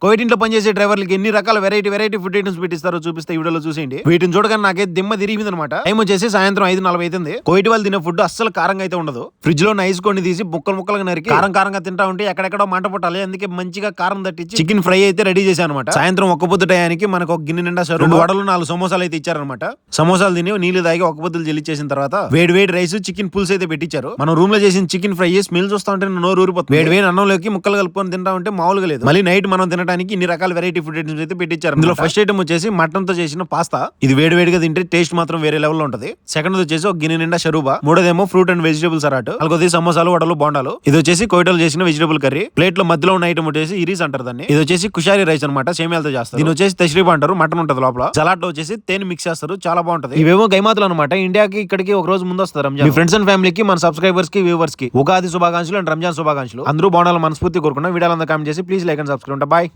Covid ఇంట్లో పనిచేసే డ్రైవర్లకి ఎన్ని రకాల వెరైటీ ఫుడ్ ఐటమ్స్ పెట్టిస్తారో చూపిస్తే ఈ వీడియోలో చూసేయండి. వీటిని చూడగానే నాకైతే దిమ్మ తిరిగింది అనమాట. టైం వచ్చేసి సాయంత్రం 5:40 అవుతుంది. కోవిడ్ వాళ్ళు తినే ఫుడ్ అస్సలు కారంగా అయితే ఉండదు. ఫ్రిడ్జ్ లో ఐస్ కొన్ని తీసి ముక్కలుగా నరికి కారంగా తింటా ఉంటే ఎక్కడెక్కడో మంట పుట్టాలి. అందుకే మంచిగా కారం తట్టించి చికెన్ ఫ్రై అయితే రెడీ చేశాను అనమాట. సాయంత్రం ఒక్క పొద్దు టయానికి మనకు ఒక గిన్నె నిండా 2 వడలు 4 సమోసాలు అయితే ఇచ్చారనమాట. సమోసాలు తిని నీళ్లు తాగి ఒక్క పొద్దులు చెల్లించేసిన తర్వాత వేడి రైస్ చికెన్ పుల్స్ అయితే పెట్టించారు. మనం రూమ్ లో చేసిన చికెన్ ఫ్రై స్మెల్ చూస్తా ఉంటే నోరు ఊరిపోతుంది. వేడి అన్నంలోకి ముక్కలు కలుపుకొని తింటా ఉంటే మామూలుగా లేదు. మళ్ళీ నైట్ మనం తినడానికి ఇన్ని రకాల వెరైటీ ఫుడ్ ఐటమ్స్ అయితే పెట్టించారు. ఇందులో ఫస్ట్ ఐటమ్ వచ్చేసి మటన్ తో చేసిన పాస్తా. ఇది వేడిగా తింటే టేస్ట్ మాత్రం వేరే లెవెల్ లో ఉంటది. సెకండ్ వచ్చేసి ఒక గిన్నె నిండా షరూబా. మూడోదేమో ఫ్రూట్ అండ్ వెజిటబుల్ సలాడ్. నాలుగోది సమోసాలు వడలు బోండాలు. ఇది వచ్చేసి కోయిటలో చేసిన వెజిటబుల్ కర్రీ. ప్లేట్ లో మధ్యలో ఉన్న ఐటమ్ వచ్చేసి ఇరీస్ అంటారు దాన్ని. ఇది వచ్చేసి కుషారి రైస్ అనమాట, సేమియాలతో చేస్తారు. దీని వచ్చేసి తష్రీఫ్ అంటారు, మటన్ ఉంటది లోపల. సలాడ్ లో వచ్చేసి తేనె మిక్స్ చేస్తారు, చాలా బాగుంటది. ఇవేమో గైమాతులు అనమాట. ఇండియాకి ఇక్కడికి ఒక రోజు ముందు వస్తారు రంజాన్. మీ ఫ్రెండ్స్ అండ్ ఫ్యామిలీకి, మన సబ్స్క్రైబర్స్ కి, వ్యూవర్స్ కి ఉగాది శుభాకాంక్షలు అండ్ రంజాన్ శుభాకాంక్షలు. అందరూ బాగుండాలని మనస్ఫూర్తి కోరుకున్నా. వీడియోలంతా కామెంట్ చేసి please like and subscribe. Bye.